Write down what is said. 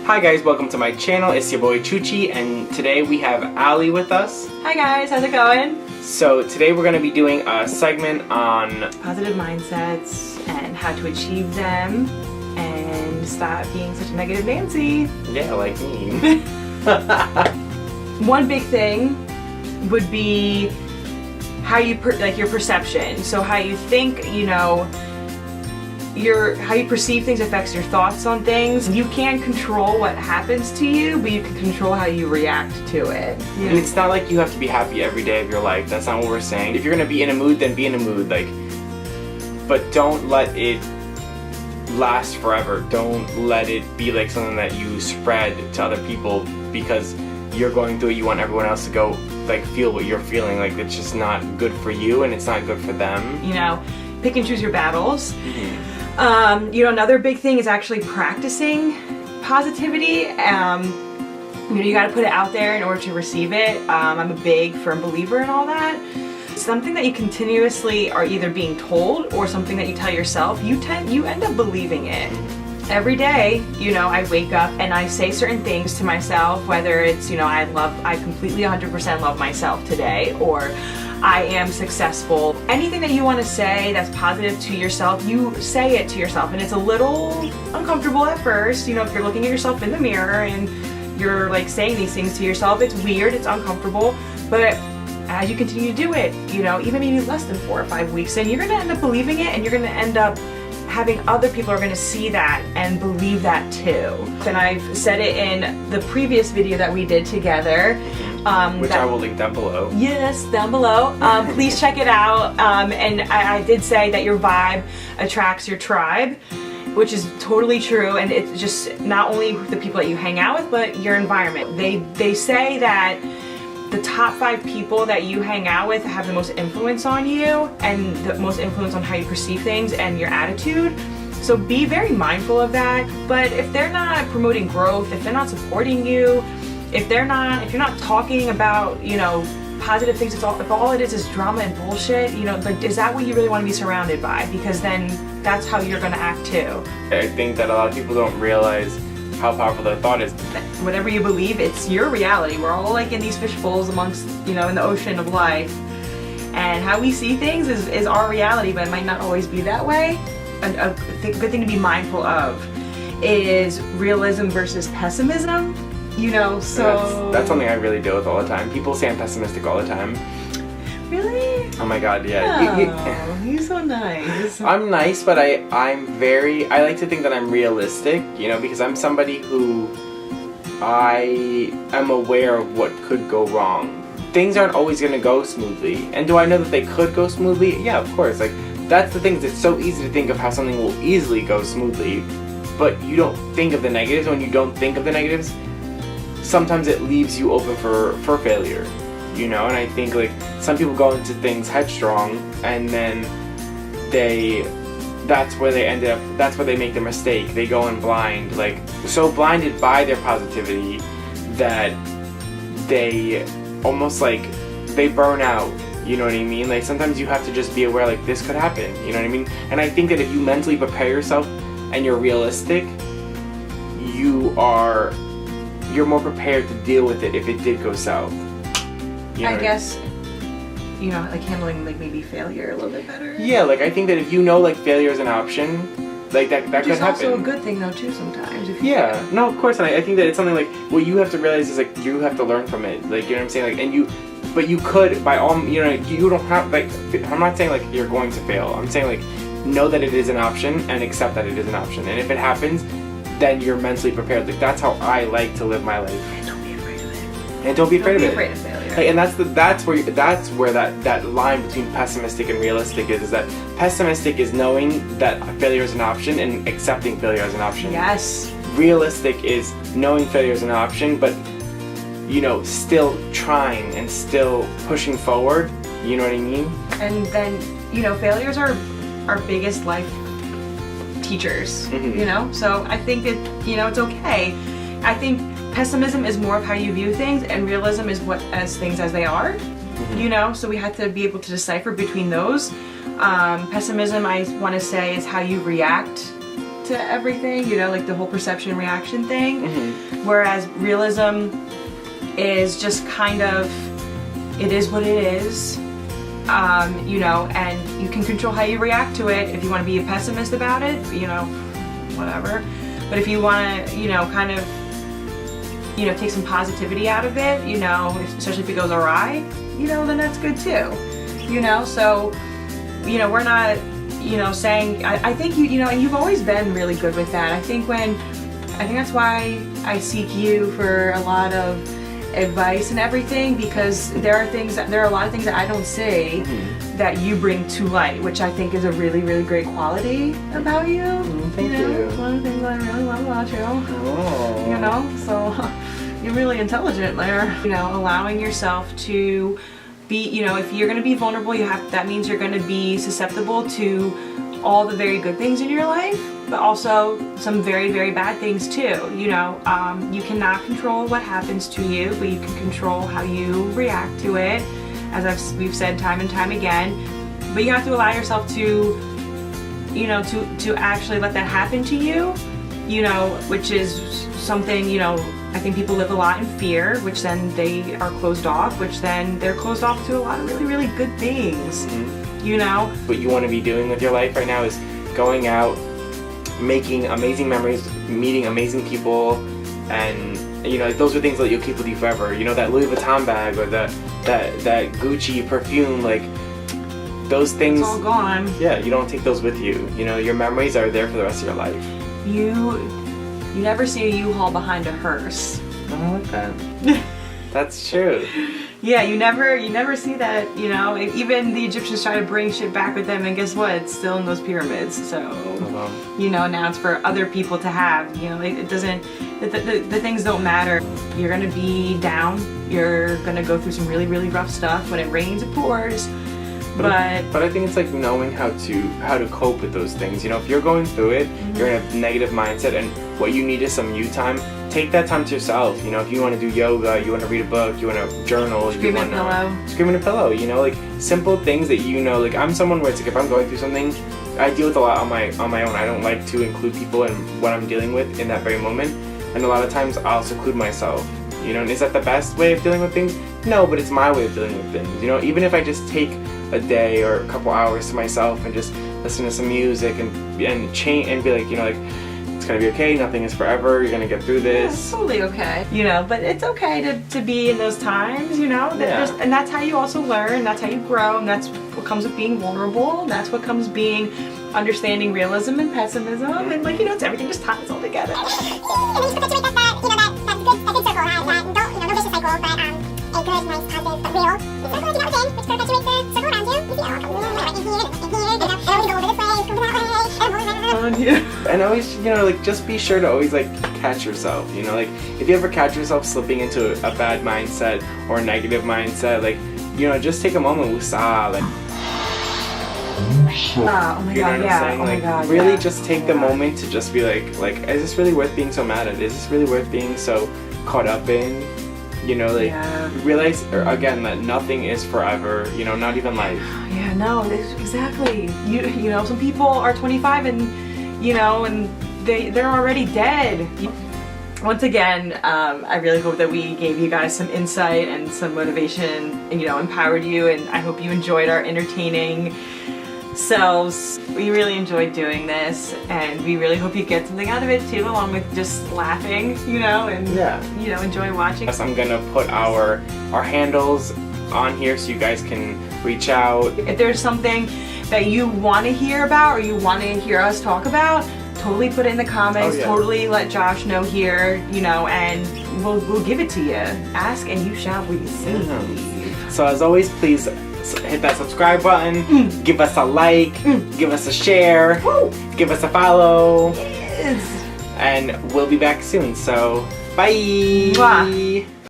Hi guys, welcome to my channel. It's your boy Chuchi, and today we have Allie with us. Hi guys, how's it going? So today we're going to be doing a segment on positive mindsets and how to achieve them and stop being such a negative Nancy. Yeah, like me. One big thing would be how you your perception. So how you think, how you perceive things affects your thoughts on things. You can't control what happens to you, but you can control how you react to it. Yeah. And it's not like you have to be happy every day of your life. That's not what we're saying. If you're gonna be in a mood, then be in a mood. But don't let it last forever. Don't let it be like something that you spread to other people because you're going through it. You want everyone else to go feel what you're feeling. It's just not good for you, and it's not good for them. Pick and choose your battles. Mm-hmm. Another big thing is actually practicing positivity. You got to put it out there in order to receive it. I'm a big firm believer in all that. Something that you continuously are either being told or something that you tell yourself, you end up believing it. Every day, I wake up and I say certain things to myself, whether it's, I completely 100% love myself today, or I am successful. Anything that you want to say that's positive to yourself, you say it to yourself. And it's a little uncomfortable at first, if you're looking at yourself in the mirror and you're saying these things to yourself, it's weird, it's uncomfortable. But as you continue to do it, even maybe less than 4 or 5 weeks, then you're going to end up believing it, and you're going to end up having other people are going to see that and believe that too. And I've said it in the previous video that we did together. Which I will link down below. Yes, down below. Please check it out. And I did say that your vibe attracts your tribe, which is totally true. And it's just not only the people that you hang out with, but your environment. They say that the top 5 people that you hang out with have the most influence on you and the most influence on how you perceive things and your attitude. So be very mindful of that. But if they're not promoting growth, if they're not supporting you, if you're not talking about, positive things, if all it is drama and bullshit, is that what you really want to be surrounded by? Because then that's how you're going to act too. I think that a lot of people don't realize how powerful their thought is. Whatever you believe, it's your reality. We're all in these fish bowls amongst, in the ocean of life. And how we see things is our reality, but it might not always be that way. A good thing to be mindful of is realism versus pessimism. So that's something I really deal with all the time. People say I'm pessimistic all the time. Really? Oh my god, yeah. Oh, you're so nice. I'm nice, but I like to think that I'm realistic, because I'm somebody who I am aware of what could go wrong. Things aren't always going to go smoothly. And do I know that they could go smoothly? Yeah, of course. That's the thing. It's so easy to think of how something will easily go smoothly, but you don't think of the negatives. When you don't think of the negatives, sometimes it leaves you open for failure, and I think some people go into things headstrong, and then that's where they make their mistake. They go in blind, so blinded by their positivity that they almost they burn out, you know what I mean? Sometimes you have to just be aware this could happen, you know what I mean? And I think that if you mentally prepare yourself and you're realistic, you're more prepared to deal with it if it did go south. I guess, handling maybe failure a little bit better. Yeah, I think that if failure is an option, that could happen. It's also a good thing though too sometimes. No, of course, and I think that it's something what you have to realize is you have to learn from it. You know what I'm saying? But you could by all, you don't have I'm not saying you're going to fail. I'm saying know that it is an option and accept that it is an option. And if it happens, then you're mentally prepared. That's how I like to live my life. And don't be afraid of it. And don't be afraid of it. Don't be afraid of failure. And that's where that line between pessimistic and realistic is that pessimistic is knowing that failure is an option and accepting failure as an option. Yes. Realistic is knowing failure is an option, but still trying and still pushing forward. You know what I mean? And then failures are our biggest life teachers. Mm-hmm. So I think that it's okay. I think pessimism is more of how you view things, and realism is as things as they are. Mm-hmm. So we have to be able to decipher between those. Pessimism, I want to say, is how you react to everything, you know, like the whole perception reaction thing. Mm-hmm. Whereas realism is just kind of, it is what it is, you know, and you can control how you react to it. If you want to be a pessimist about it, you know, whatever. But if you want to, you know, kind of, you know, take some positivity out of it, you know, especially if it goes awry, you know, then that's good too, you know. So, you know, we're not, you know, saying, I think you know, and you've always been really good with that. I think that's why I seek you for a lot of advice and everything, because there are a lot of things that I don't see that you bring to light, which I think is a really, really great quality about you. Thank you. It's one of the things I really love about you. Oh. You know, so you're really intelligent there. You know, allowing yourself to be, you know, if you're going to be vulnerable, that means you're going to be susceptible to all the very good things in your life, but also some very, very bad things too. You know, you cannot control what happens to you, but you can control how you react to it, as we've said time and time again. But you have to allow yourself to, you know, to actually let that happen to you, you know, which is something, you know, I think people live a lot in fear, which then they are closed off, which then they're closed off to a lot of really, really good things, you know. What you want to be doing with your life right now is going out, making amazing memories, meeting amazing people, and, you know, those are things that you'll keep with you forever. You know, that Louis Vuitton bag or that Gucci perfume, like, those things. It's all gone. Yeah, you don't take those with you. You know, your memories are there for the rest of your life. You never see a U-Haul behind a hearse. I like that. That's true. Yeah, you never see that, you know. Even the Egyptians try to bring shit back with them, and guess what? It's still in those pyramids. So, you know, now it's for other people to have. You know, it doesn't, the things don't matter. You're gonna be down. You're gonna go through some really, really rough stuff. When it rains, it pours. But I think it's like knowing how to cope with those things. You know, if you're going through it, you're in a negative mindset, and what you need is some you time. Take that time to yourself. You know, if you want to do yoga, you want to read a book, you want to journal, scream in a pillow. Scream in a pillow. You know, like simple things that, you know, like I'm someone where it's like if I'm going through something, I deal with a lot on my own. I don't like to include people in what I'm dealing with in that very moment, and a lot of times I'll seclude myself. You know, and is that the best way of dealing with things? No, but it's my way of dealing with things. You know, even if I just take a day or a couple hours to myself and just listen to some music and change and be like, you know, like, it's gonna be okay, nothing is forever, you're gonna get through this. Yeah, it's totally okay. You know, but it's okay to be in those times, you know, and that's how you also learn, that's how you grow, and that's what comes with being vulnerable, and that's what comes being understanding realism and pessimism, and like, you know, it's everything just ties all together. That's good circle, no vicious cycle, but a good, nice, positive, but real. The circle is within, which perpetuates the circle around you. You see it all coming in, like in here, and then go over this way, come that way, and always, you know, like, just be sure to always, like, catch yourself, you know, like, if you ever catch yourself slipping into a bad mindset or a negative mindset, like, you know, just take a moment, woosah, like, oh my you know god, what yeah, I'm saying? oh my Like, god, really yeah. just take the moment to just be like, is this really worth being so mad at? Is this really worth being so caught up in? You know, like, realize, again, that nothing is forever, you know, not even life. Yeah, no, exactly. You know, some people are 25 and, you know, and they're already dead. Once again, I really hope that we gave you guys some insight and some motivation and, you know, empowered you, and I hope you enjoyed our entertaining selves. We really enjoyed doing this, and we really hope you get something out of it too, along with just laughing, you know, and you know, enjoy watching. I'm gonna put our handles on here so you guys can reach out. If there's something that you want to hear about or you want to hear us talk about, totally put it in the comments. Totally let Josh know here, you know, and we'll give it to you. Ask and you shall receive. So as always, please hit that subscribe button, give us a like, give us a share, give us a follow, and we'll be back soon. So bye. Mwah.